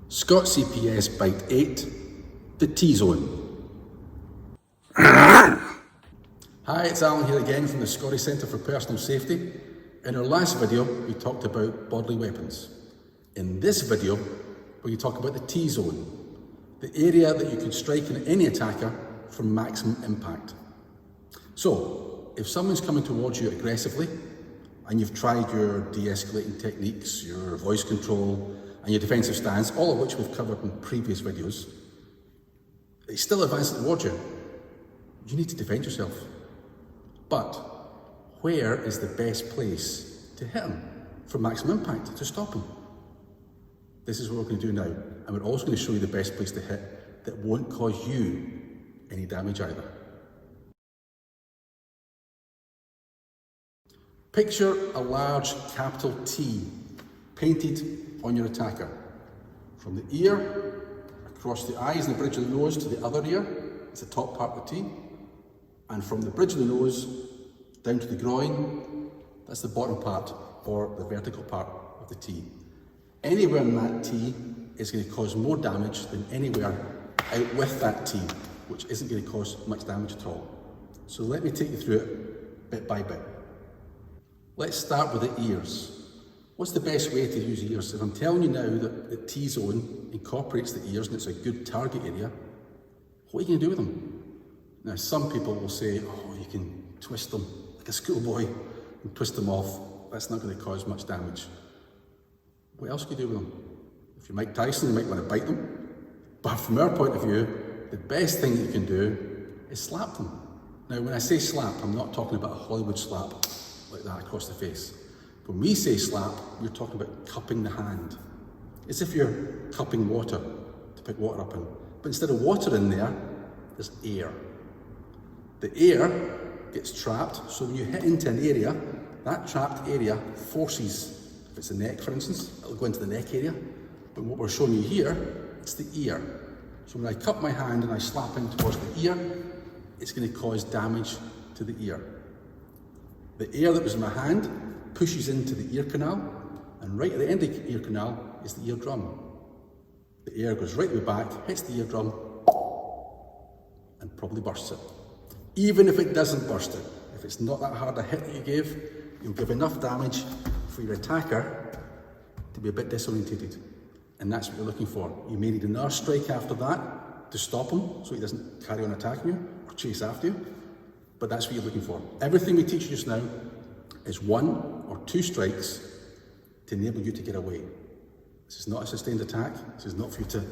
ScotCPS Bite 8, the T-Zone. Hi, it's Alan here again from the Scottish Centre for Personal Safety. In our last video, we talked about bodily weapons. In this video, we're going to talk about the T-Zone, the area that you can strike at any attacker for maximum impact. So, if someone's coming towards you aggressively, and you've tried your de-escalating techniques, your voice control, and your defensive stance, all of which we've covered in previous videos, it's still advancing towards you. You need to defend yourself. But where is the best place to hit him for maximum impact, to stop him? This is what we're going to do now. And we're also going to show you the best place to hit that won't cause you any damage either. Picture a large capital T painted on your attacker. From the ear, across the eyes and the bridge of the nose to the other ear, it's the top part of the T. And from the bridge of the nose down to the groin, that's the bottom part, or the vertical part of the T. Anywhere in that T is going to cause more damage than anywhere out with that T, which isn't going to cause much damage at all. So let me take you through it bit by bit. Let's start with the ears. What's the best way to use ears? If I'm telling you now that the T-Zone incorporates the ears and it's a good target area, what are you going to do with them? Now, some people will say, oh, you can twist them like a schoolboy and twist them off. That's not going to cause much damage. What else can you do with them? If you're Mike Tyson, you might want to bite them. But from our point of view, the best thing that you can do is slap them. Now, when I say slap, I'm not talking about a Hollywood slap like that across the face. When we say slap, we're talking about cupping the hand. As if you're cupping water to pick water up in. But instead of water in there, there's air. The air gets trapped, so when you hit into an area, that trapped area forces, if it's the neck for instance, it'll go into the neck area. But what we're showing you here, it's the ear. So when I cup my hand and I slap in towards the ear, it's going to cause damage to the ear. The air that was in my hand pushes into the ear canal, and right at the end of the ear canal is the eardrum. The air goes right to the back, hits the eardrum, and probably bursts it. Even if it doesn't burst it, if it's not that hard a hit that you gave, you'll give enough damage for your attacker to be a bit disorientated. And that's what you're looking for. You may need another strike after that to stop him so he doesn't carry on attacking you or chase after you, but that's what you're looking for. Everything we teach you just now is 1 or 2 strikes to enable you to get away. This is not a sustained attack. This is not for you to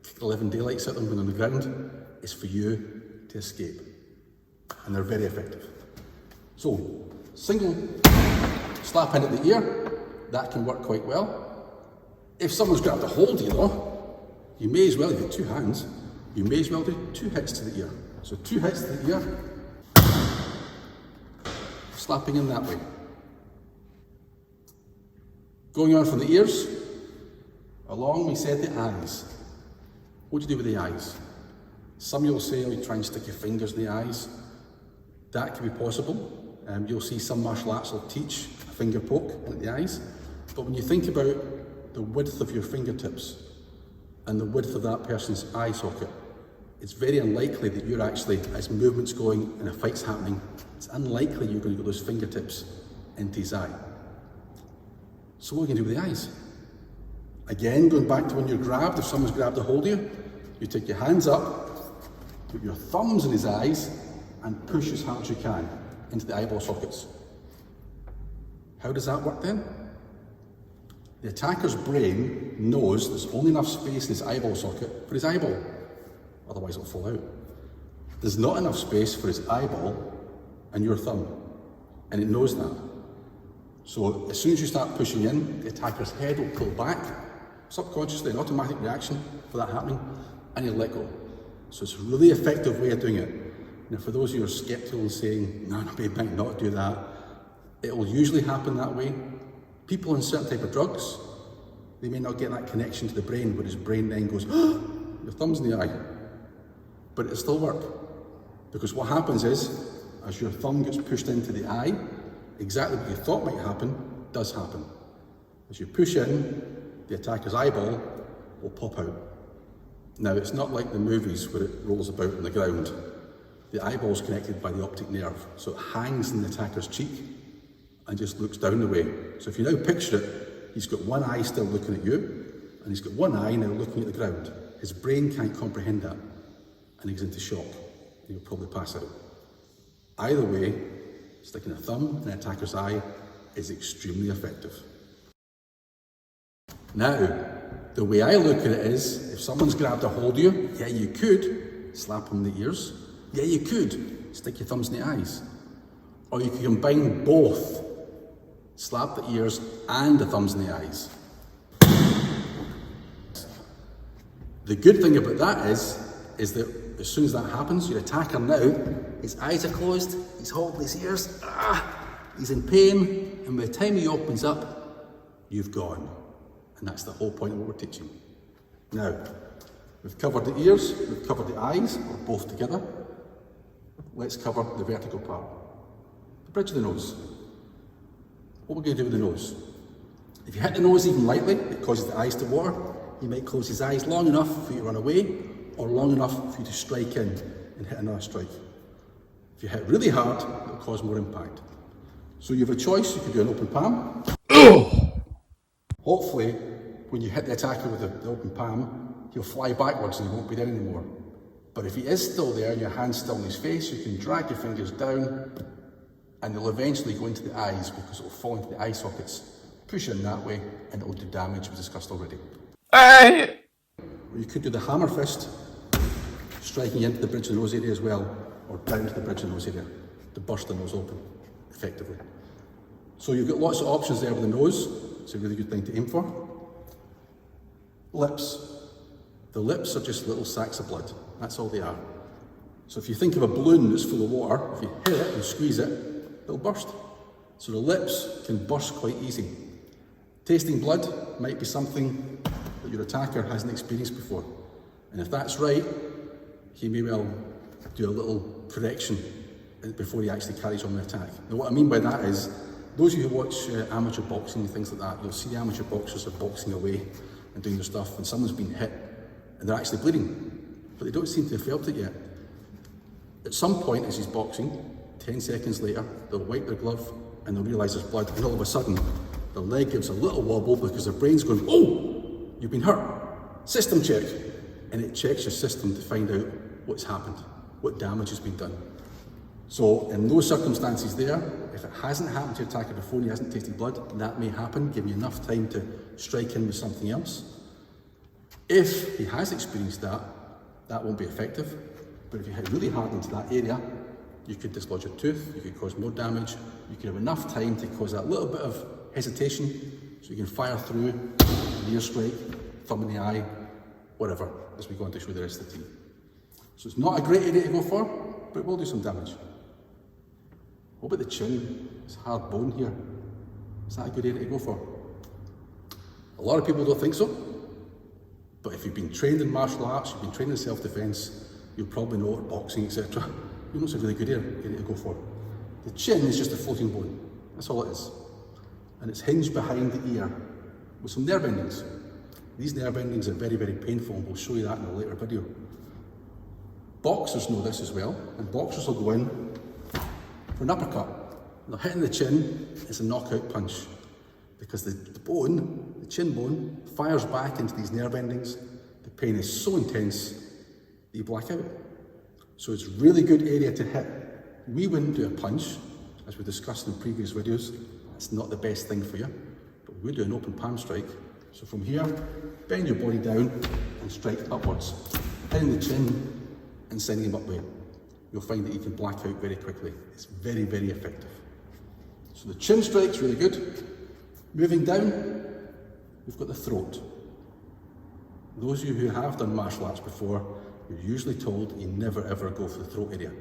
kick the living daylights at them when they're on the ground. It's for you to escape. And they're very effective. So, single slap in at the ear, that can work quite well. If someone's grabbed a hold of you though, you may as well, you've got 2 hands, you may as well do 2 hits to the ear. So 2 hits to the ear, slapping in that way. Going on from the ears, along we said the eyes. What do you do with the eyes? Some you'll say, oh, you try and stick your fingers in the eyes. That can be possible. You'll see some martial arts will teach a finger poke into the eyes. But when you think about the width of your fingertips and the width of that person's eye socket, it's very unlikely that you're actually, as movement's going and a fight's happening, it's unlikely you're going to get those fingertips into his eye. So what are you going to do with the eyes? Again, going back to when you're grabbed, if someone's grabbed a hold of you, you take your hands up, put your thumbs in his eyes, and push as hard as you can into the eyeball sockets. How does that work then? The attacker's brain knows there's only enough space in his eyeball socket for his eyeball, otherwise it'll fall out. There's not enough space for his eyeball and your thumb, and it knows that. So as soon as you start pushing in, the attacker's head will pull back, subconsciously, an automatic reaction for that happening, and he'll let go. So it's a really effective way of doing it. Now for those of you who are sceptical and saying, no, we might not do that, it will usually happen that way. People on certain type of drugs, they may not get that connection to the brain, where his brain then goes, oh, your thumb's in the eye. But it'll still work. Because what happens is, as your thumb gets pushed into the eye, exactly what you thought might happen, does happen. As you push in the attacker's eyeball, will pop out. Now, it's not like the movies where it rolls about on the ground. The eyeball is connected by the optic nerve, so it hangs in the attacker's cheek and just looks down the way. So if you now picture it, he's got one eye still looking at you, and he's got one eye now looking at the ground. His brain can't comprehend that, and he's into shock. He'll probably pass out. Either way, sticking a thumb in an attacker's eye is extremely effective. Now, the way I look at it is, if someone's grabbed a hold of you, yeah, you could slap them in the ears. Yeah, you could stick your thumbs in the eyes. Or you could combine both, slap the ears and the thumbs in the eyes. The good thing about that is that as soon as that happens, your attacker now, his eyes are closed, he's holding his ears, he's in pain, and by the time he opens up, you've gone. And that's the whole point of what we're teaching. Now, we've covered the ears, we've covered the eyes, or both together. Let's cover the vertical part. The bridge of the nose. What we're going to do with the nose. If you hit the nose even lightly, it causes the eyes to water. He might close his eyes long enough for you to run away, or long enough for you to strike in and hit another strike. If you hit really hard, it'll cause more impact. So you have a choice. You could do an open palm. Hopefully, when you hit the attacker with the open palm, he'll fly backwards and he won't be there anymore. But if he is still there and your hand's still in his face, you can drag your fingers down and they'll eventually go into the eyes because it'll fall into the eye sockets. Push in that way and it'll do damage, we discussed already. Or you could do the hammer fist, striking into the bridge of the nose area as well, or down to the bridge of the nose area to burst the nose open effectively. So you've got lots of options there with the nose. It's a really good thing to aim for. Lips. The lips are just little sacs of blood. That's all they are. So if you think of a balloon that's full of water, if you hit it and squeeze it, it'll burst. So the lips can burst quite easy. Tasting blood might be something that your attacker hasn't experienced before. And if that's right, he may well do a little correction before he actually carries on the attack. Now what I mean by that is, those of you who watch amateur boxing and things like that, you'll see the amateur boxers are boxing away and doing their stuff, and someone's been hit and they're actually bleeding, but they don't seem to have felt it yet. At some point as he's boxing, 10 seconds later, they'll wipe their glove and they'll realise there's blood, and all of a sudden, their leg gives a little wobble because their brain's going, oh, you've been hurt, system check. And it checks your system to find out what's happened, what damage has been done. So in those circumstances there, if it hasn't happened to your attacker before and he hasn't tasted blood, that may happen, give you enough time to strike in with something else. If he has experienced that, that won't be effective. But if you hit really hard into that area, you could dislodge a tooth, you could cause more damage, you could have enough time to cause that little bit of hesitation so you can fire through, an ear strike, thumb in the eye, whatever, as we go on to show the rest of the team. So it's not a great area to go for, but it will do some damage. What about the chin? It's hard bone here. Is that a good area to go for? A lot of people don't think so, but if you've been trained in martial arts, you've been trained in self-defense, you'll probably know, or boxing, etc. You know it's a really good area to go for. The chin is just a floating bone. That's all it is. And it's hinged behind the ear with some nerve endings. These nerve endings are very, very painful, and we'll show you that in a later video. Boxers know this as well, and boxers will go in for an uppercut. Now, hitting the chin is a knockout punch because the bone, the chin bone, fires back into these nerve endings. The pain is so intense that you black out. So it's a really good area to hit. We wouldn't do a punch, as we discussed in previous videos. That's not the best thing for you, but we would do an open palm strike. So from here, bend your body down and strike upwards, hitting the chin and sending him upward. You'll find that you can black out very quickly. It's very, very effective. So the chin strike's really good. Moving down, we've got the throat. Those of you who have done martial arts before, you're usually told you never ever go for the throat area.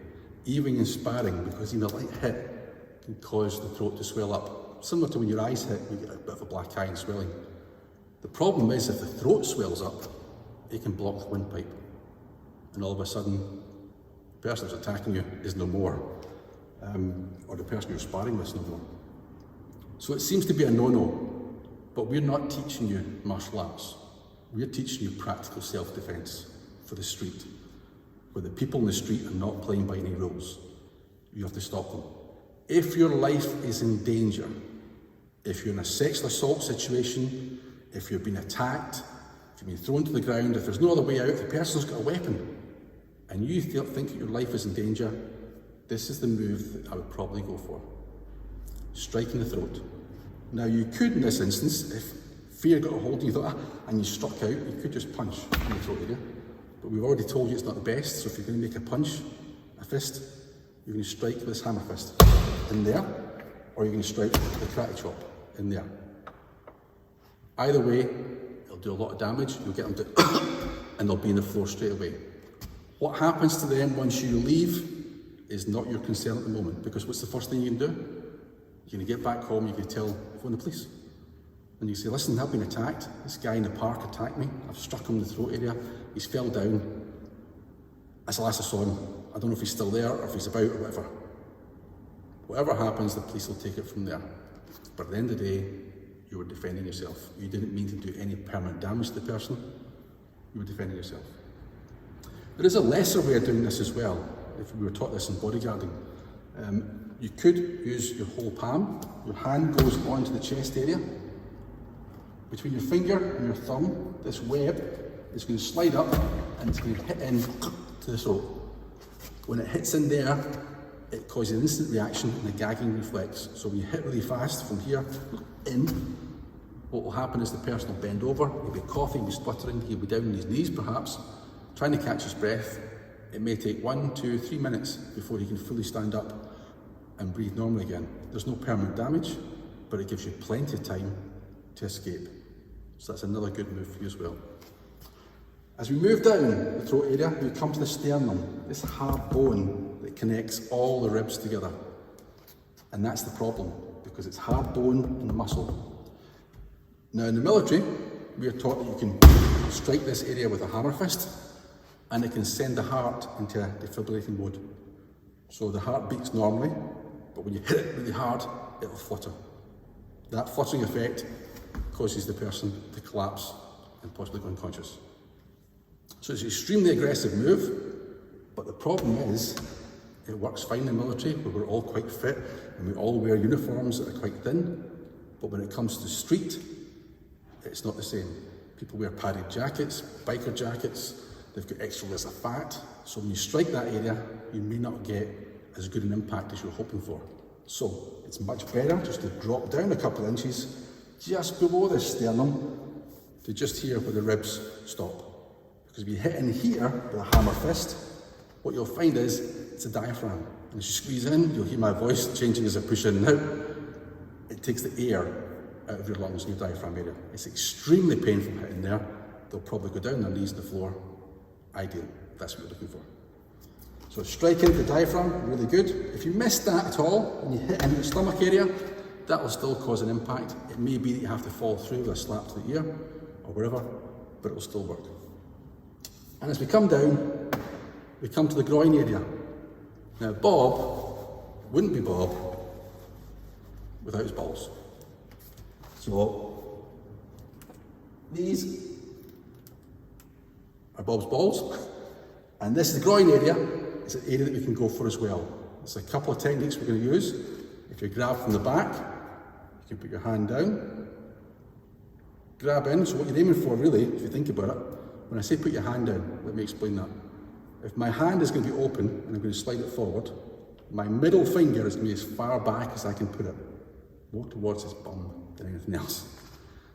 Even in sparring, because even a light hit can cause the throat to swell up. Similar to when your eyes hit, you get a bit of a black eye and swelling. The problem is if the throat swells up, it can block the windpipe. And all of a sudden, the person that's attacking you is no more. Or the person you're sparring with is no more. So it seems to be a no-no, but we're not teaching you martial arts. We're teaching you practical self-defense for the street, where the people in the street are not playing by any rules. You have to stop them. If your life is in danger, if you're in a sexual assault situation, if you've been attacked, if you've been thrown to the ground, if there's no other way out, the person's got a weapon, and you think that your life is in danger, this is the move that I would probably go for. Strike in the throat. Now you could, in this instance, if fear got a hold of you, thought, and you struck out, you could just punch in the throat area. But we've already told you it's not the best, so if you're going to make a punch, a fist, you're going to strike with this hammer fist in there, or you're going to strike with the karate chop in there. Either way, it'll do a lot of damage, you'll get them to and they'll be in the floor straight away. What happens to them once you leave is not your concern at the moment, because what's the first thing you can do? You're going to get back home, you can phone the police. And you say, listen, I've been attacked. This guy in the park attacked me. I've struck him in the throat area. He's fell down. That's the last I saw him. I don't know if he's still there or if he's about or whatever. Whatever happens, the police will take it from there. But at the end of the day, you were defending yourself. You didn't mean to do any permanent damage to the person. You were defending yourself. There is a lesser way of doing this as well, if we were taught this in bodyguarding. You could use your whole palm. Your hand goes onto the chest area. Between your finger and your thumb, this web is going to slide up and it's going to hit in to the throat. When it hits in there, it causes an instant reaction and a gagging reflex. So when you hit really fast from here in, what will happen is the person will bend over, he'll be coughing, he'll be spluttering, he'll be down on his knees perhaps, trying to catch his breath. It may take 1, 2, 3 minutes before he can fully stand up and breathe normally again. There's no permanent damage, but it gives you plenty of time to escape. So that's another good move for you as well. As we move down the throat area, we come to the sternum, this hard bone that connects all the ribs together. And that's the problem, because it's hard bone and muscle. Now in the military, we are taught that you can strike this area with a hammer fist, and it can send the heart into a defibrillating mode. So the heart beats normally, but when you hit it really hard, it'll flutter. That fluttering effect causes the person to collapse and possibly go unconscious. So it's an extremely aggressive move, but the problem is, it works fine in the military, where we're all quite fit and we all wear uniforms that are quite thin, but when it comes to the street, it's not the same. People wear padded jackets, biker jackets, they've got extra layers of fat, so when you strike that area, you may not get as good an impact as you're hoping for. So it's much better just to drop down a couple of inches, just below the sternum, to just here where the ribs stop. Because if you hit in here with a hammer fist, what you'll find is it's a diaphragm. And as you squeeze in, you'll hear my voice changing as I push in and out. It takes the air out of your lungs in your diaphragm area. It's extremely painful hitting there. They'll probably go down their knees to the floor. Ideal, that's what you're looking for. So strike into the diaphragm, really good. If you miss that at all, and you hit in the stomach area, that will still cause an impact. It may be that you have to fall through with a slap to the ear, or wherever, but it will still work. And as we come down, we come to the groin area. Now Bob wouldn't be Bob without his balls. So these are Bob's balls, and this is the groin area. It's an area that we can go for as well. There's a couple of techniques we're going to use. If you grab from the back, you can put your hand down, grab in. So what you're aiming for really, if you think about it, when I say put your hand down, let me explain that. If my hand is going to be open and I'm going to slide it forward, my middle finger is going to be as far back as I can put it, more towards his bum than anything else.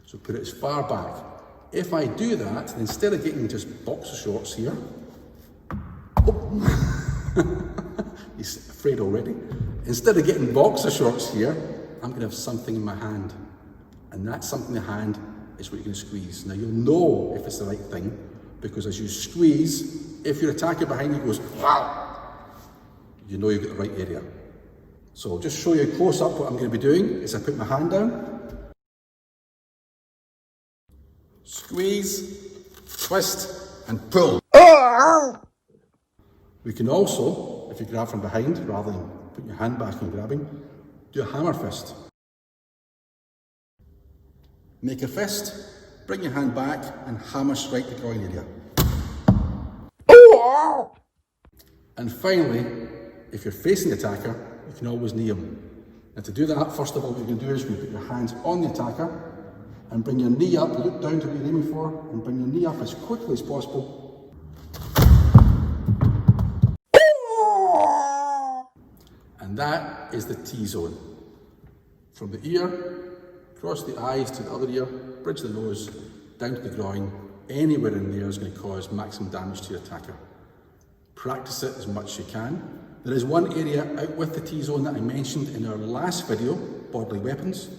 So put it as far back. If I do that, instead of getting just boxer shorts here, he's afraid already. Instead of getting boxer shorts here, I'm going to have something in my hand. And that something in the hand is what you're going to squeeze. Now you'll know if it's the right thing, because as you squeeze, if your attacker behind you goes, wow, you know you've got the right area. So I'll just show you close up what I'm going to be doing is I put my hand down, squeeze, twist, and pull. We can also, if you grab from behind, rather than putting your hand back and grabbing, do a hammer fist. Make a fist, bring your hand back and hammer strike the groin area. And finally, if you're facing the attacker, you can always knee him. Now to do that, first of all, what you're going to do is you put your hands on the attacker and bring your knee up, look down to what you're aiming for, and bring your knee up as quickly as possible. And that is the T-zone. From the ear, across the eyes to the other ear, bridge the nose, down to the groin, anywhere in there is going to cause maximum damage to your attacker. Practice it as much as you can. There is one area out with the T-zone that I mentioned in our last video, bodily weapons,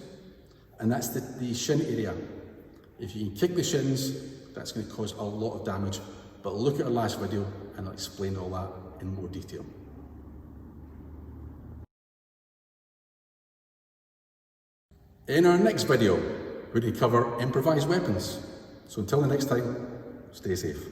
and that's the shin area. If you can kick the shins, that's going to cause a lot of damage. But look at our last video and I'll explain all that in more detail. In our next video, we're going to cover improvised weapons. So until the next time, stay safe.